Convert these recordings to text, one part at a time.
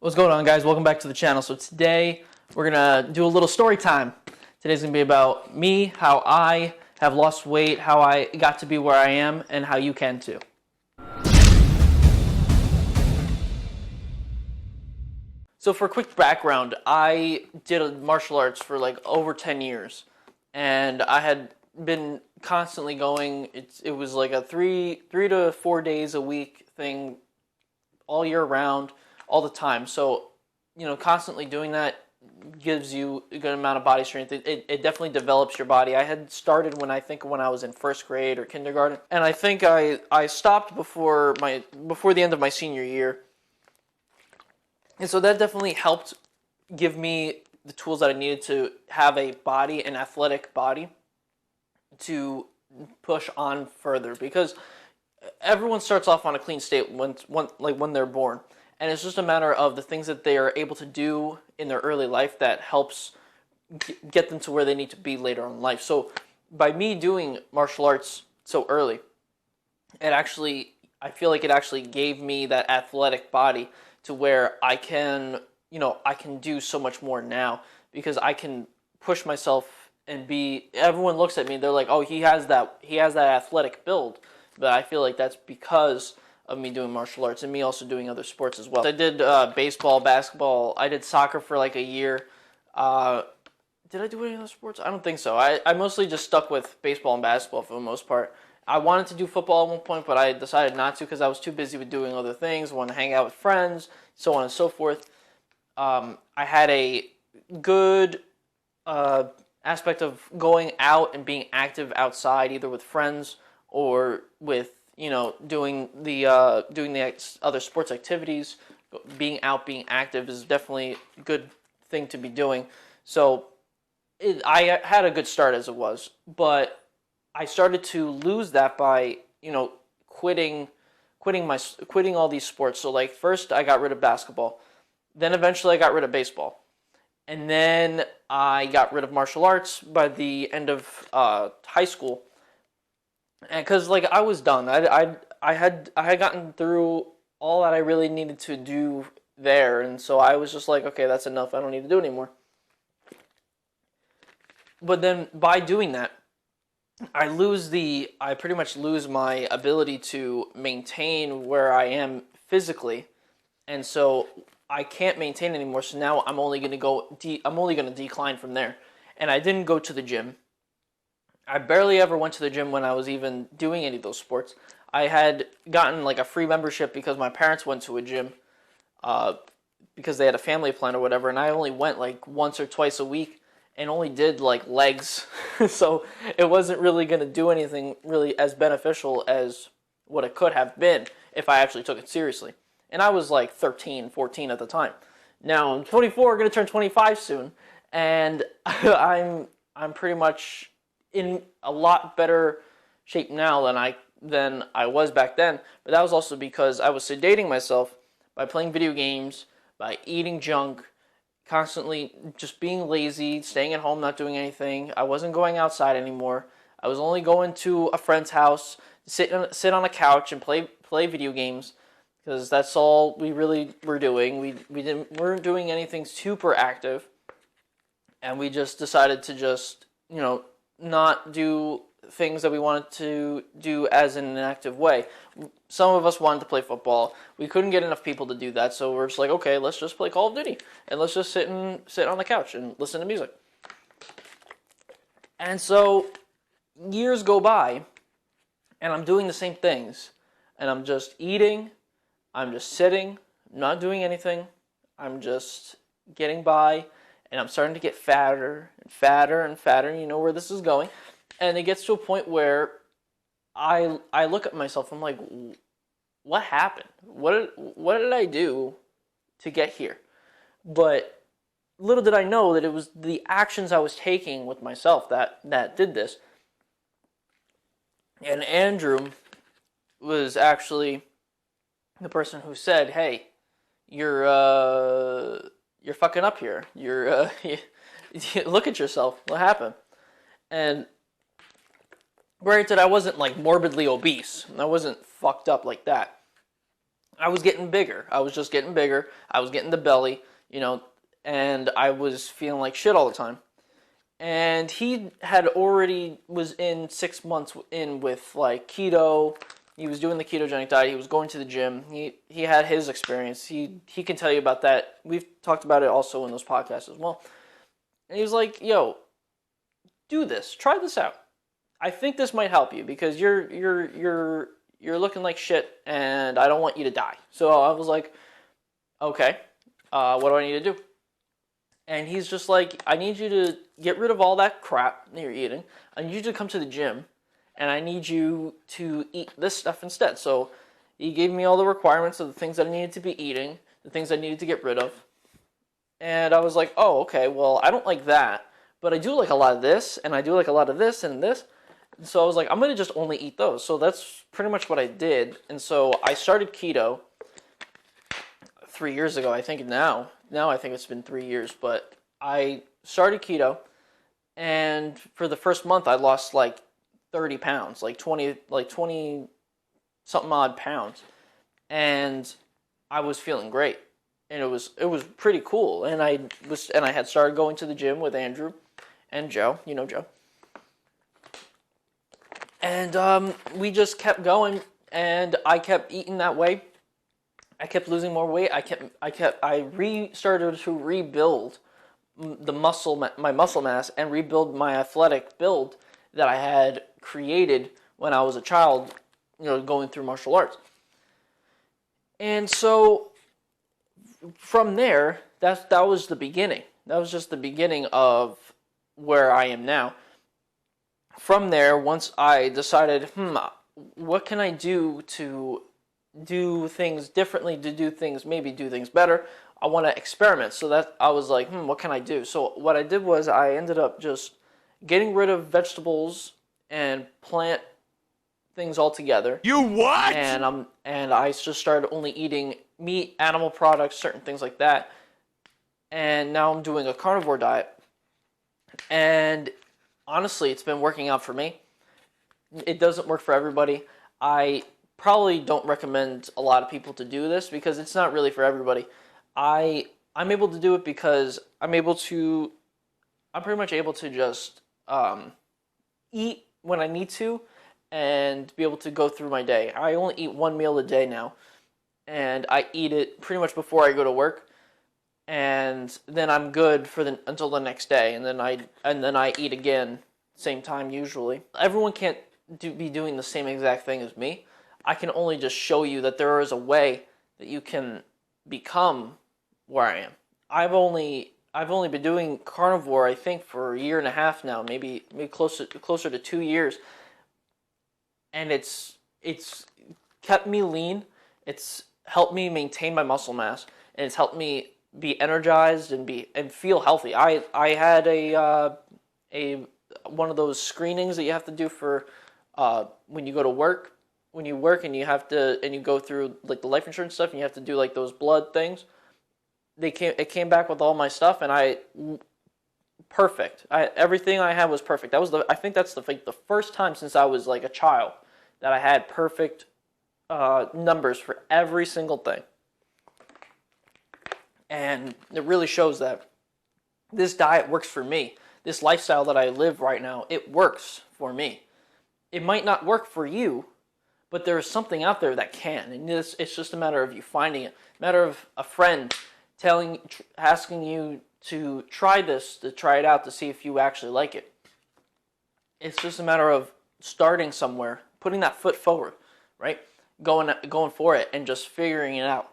What's going on, guys? Welcome back to the channel. So today we're gonna do a little story time. Today's gonna be about me, how I have lost weight, how I got to be where I am, and how you can too. So for quick background, I did martial arts for like over 10 years, and I had been constantly going. It was like a three to 4 days a week thing, all year round, all the time. So, constantly doing that gives you a good amount of body strength. It definitely develops your body. I had started when I was in first grade or kindergarten, and I think I stopped before the end of my senior year. And so that definitely helped give me the tools that I needed to have a body, an athletic body, to push on further, because everyone starts off on a clean state when they're born. And it's just a matter of the things that they are able to do in their early life that helps get them to where they need to be later on in life. So by me doing martial arts so early, I feel like it actually gave me that athletic body to where I can do so much more now, because I can push myself and everyone looks at me, they're like, oh, he has that athletic build. But I feel like that's because of me doing martial arts and me also doing other sports as well. I did baseball, basketball. I did soccer for like a year. Did I do any other sports? I don't think so. I mostly just stuck with baseball and basketball for the most part. I wanted to do football at one point, but I decided not to because I was too busy with doing other things, wanted to hang out with friends, so on and so forth. I had a good aspect of going out and being active outside, either with friends or with doing the other sports activities. Being out, being active is definitely a good thing to be doing. So I had a good start as it was, but I started to lose that by quitting all these sports. So like first I got rid of basketball, then eventually I got rid of baseball, and then I got rid of martial arts by the end of high school. And because like I was done, I had gotten through all that I really needed to do there, and so I was just like, okay, that's enough. I don't need to do it anymore. But then by doing that, I pretty much lose my ability to maintain where I am physically, and so I can't maintain anymore. So now I'm only going to decline from there. And I didn't go to the gym. I barely ever went to the gym when I was even doing any of those sports. I had gotten like a free membership because my parents went to a gym because they had a family plan or whatever, and I only went like once or twice a week and only did like legs. So it wasn't really going to do anything really as beneficial as what it could have been if I actually took it seriously. And I was like 13, 14 at the time. Now I'm 24, going to turn 25 soon, and I'm pretty much in a lot better shape now than I was back then. But that was also because I was sedating myself by playing video games, by eating junk, constantly just being lazy, staying at home, not doing anything. I wasn't going outside anymore. I was only going to a friend's house, sit on a couch and play video games, because that's all we really were doing. We weren't doing anything super active, and we just decided to just not do things that we wanted to do as in an active way. Some of us wanted to play football. We couldn't get enough people to do that, so we're just like, okay, let's just play Call of Duty, and let's just sit on the couch and listen to music. And so years go by, and I'm doing the same things, and I'm just eating, I'm just sitting, not doing anything, I'm just getting by, and I'm starting to get fatter and fatter and fatter. You know where this is going. And it gets to a point where I look at myself, I'm like, what happened? What did I do to get here? But little did I know that it was the actions I was taking with myself that did this. And Andrew was actually the person who said, hey, you're fucking up here. You're look at yourself. What happened? And granted, I wasn't like morbidly obese. I wasn't fucked up like that. I was getting bigger. I was just getting bigger. I was getting the belly, and I was feeling like shit all the time. And he had already was in 6 months in with like keto. He was doing the ketogenic diet. He was going to the gym. He had his experience. He can tell you about that. We've talked about it also in those podcasts as well. And he was like, "Yo, do this. Try this out. I think this might help you because you're looking like shit, and I don't want you to die." So I was like, "Okay, what do I need to do?" And he's just like, "I need you to get rid of all that crap that you're eating. I need you to come to the gym, and I need you to eat this stuff instead." So he gave me all the requirements of the things that I needed to be eating, the things I needed to get rid of. And I was like, "Oh, okay, well, I don't like that, but I do like a lot of this, and I do like a lot of this and this." So I was like, I'm going to just only eat those. So that's pretty much what I did. And so I started keto 3 years ago, I think now. Now I think it's been 3 years, but I started keto, and for the first month I lost like 30 pounds, like 20 something odd pounds. And I was feeling great. And it was pretty cool. And I had started going to the gym with Andrew and Joe, Joe. And we just kept going, and I kept eating that way. I kept losing more weight. I started to rebuild my muscle mass, and rebuild my athletic build that I had created when I was a child, going through martial arts. And so from there, that was the beginning. That was just the beginning of where I am now. From there, once I decided, what can I do to do things differently, maybe do things better? I want to experiment. So that I was like, what can I do? So what I did was I ended up just getting rid of vegetables and plant things altogether. You what? And I just started only eating meat, animal products, certain things like that. And now I'm doing a carnivore diet. And honestly, it's been working out for me. It doesn't work for everybody. I probably don't recommend a lot of people to do this because it's not really for everybody. I'm able to do it because I'm pretty much able to just eat when I need to and be able to go through my day. I only eat one meal a day now, and I eat it pretty much before I go to work, and then I'm good until the next day, and then I eat again same time usually. Everyone can't be doing the same exact thing as me. I can only just show you that there is a way that you can become where I am. I've only been doing carnivore, I think, for a year and a half now, maybe closer to 2 years, and it's kept me lean. It's helped me maintain my muscle mass, and it's helped me be energized and feel healthy. I had a one of those screenings that you have to do for when you go to work. When you work and you go through like the life insurance stuff, and you have to do like those blood things. It came back with all my stuff, and perfect. Everything I had was perfect. I think that's the first time since I was like a child that I had perfect numbers for every single thing. And it really shows that this diet works for me. This lifestyle that I live right now, it works for me. It might not work for you, but there is something out there that can. And it's just a matter of you finding it. A matter of a friend asking you to try this, to try it out, to see if you actually like it. It's just a matter of starting somewhere, putting that foot forward, right? Going for it and just figuring it out.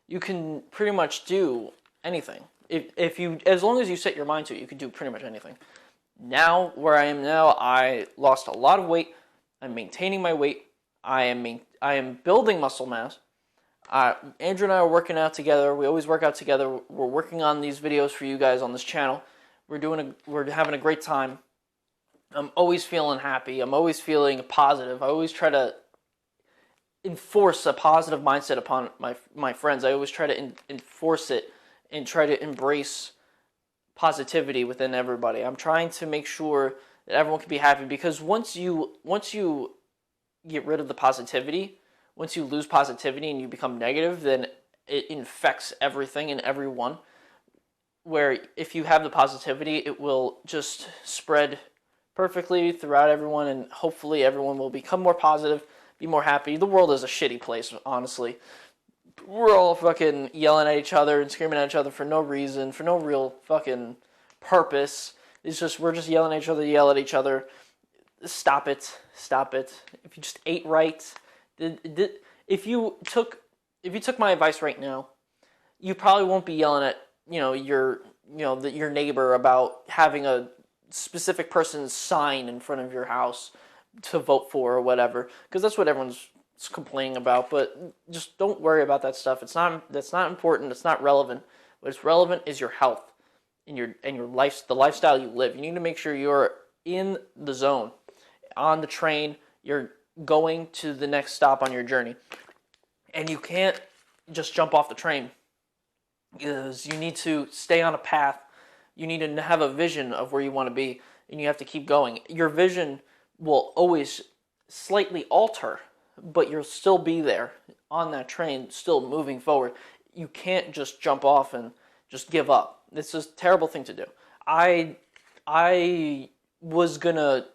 You can pretty much do anything. As long as you set your mind to it, you can do pretty much anything. Now, where I am now, I lost a lot of weight. I'm maintaining my weight. I am building muscle mass. Andrew and I are working out together. We always work out together. We're working on these videos for you guys on this channel. We're having a great time. I'm always feeling happy. I'm always feeling positive. I always try to enforce a positive mindset upon my friends. I always try to enforce it and try to embrace positivity within everybody. I'm trying to make sure that everyone can be happy, because once you get rid of the positivity, once you lose positivity and you become negative, then it infects everything and everyone. Where if you have the positivity, it will just spread perfectly throughout everyone, and hopefully everyone will become more positive, be more happy. The world is a shitty place, honestly. We're all fucking yelling at each other and screaming at each other for no reason, for no real fucking purpose. It's just, we're just yelling at each other, yell at each other. Stop it. Stop it. If you just ate right, if you took my advice right now, you probably won't be yelling at, your neighbor about having a specific person's sign in front of your house to vote for or whatever, because that's what everyone's complaining about. But just don't worry about that stuff. That's not important. It's not relevant. What's relevant is your health and your life, the lifestyle you live. You need to make sure you're in the zone, on the train. You're going to the next stop on your journey, and you can't just jump off the train, because you need to stay on a path. You need to have a vision of where you want to be, and you have to keep going. Your vision will always slightly alter, but you'll still be there on that train, still moving forward. You can't just jump off and just give up. It's a terrible thing to do. I was gonna,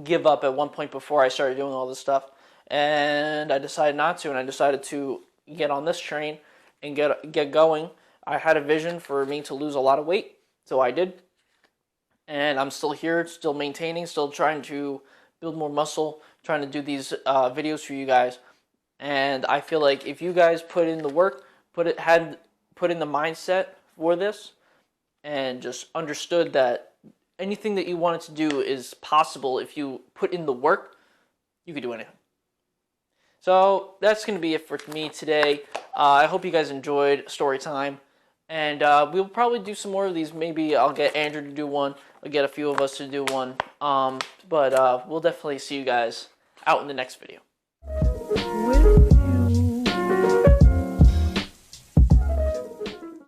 give up at one point before I started doing all this stuff, and I decided not to, and I decided to get on this train and get going. I had a vision for me to lose a lot of weight, so I did, and I'm still here, still maintaining, still trying to build more muscle, trying to do these videos for you guys. And I feel like if you guys put in the work, put in the mindset for this, and just understood that anything that you wanted to do is possible if you put in the work, you could do anything. So that's going to be it for me today. I hope you guys enjoyed story time. And we'll probably do some more of these. Maybe I'll get Andrew to do one. I'll get a few of us to do one. But we'll definitely see you guys out in the next video.